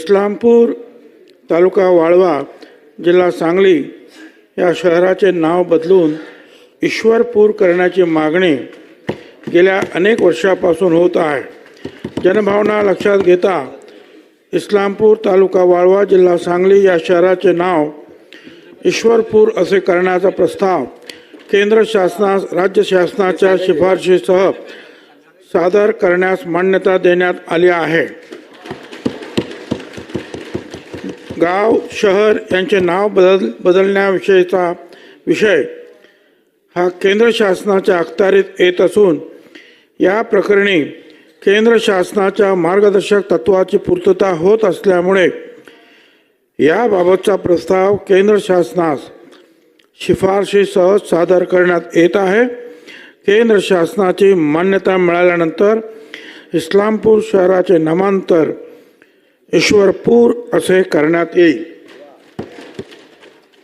इस्लामपूर तालुका वाळवा जिल्हा सांगली या शहराचे नाव बदलून ईश्वरपूर करण्याची मागणी गेल्या अनेक वर्षापासून होत आहे. जनभावना लक्षात घेता इस्लामपूर तालुका वाळवा जिल्हा सांगली या शहराचे नाव ईश्वरपूर असे करण्याचा प्रस्ताव केंद्र शासनास राज्य शासनाच्या शिफारशीसह सादर करण्यास मान्यता देण्यात आली आहे. गाव शहर यांचे नाव बदलण्याविषयीचा विषय हा केंद्र शासनाच्या अखत्यारीत येत असून या प्रकरणी केंद्र शासनाच्या मार्गदर्शक तत्वाची पूर्तता होत असल्यामुळे याबाबतचा प्रस्ताव केंद्र शासनास शिफारशीसह सादर करण्यात येत आहे. केंद्र शासनाची मान्यता मिळाल्यानंतर इस्लामपूर शहराचे नामांतर ईश्वरपूर असे करण्यात येईल.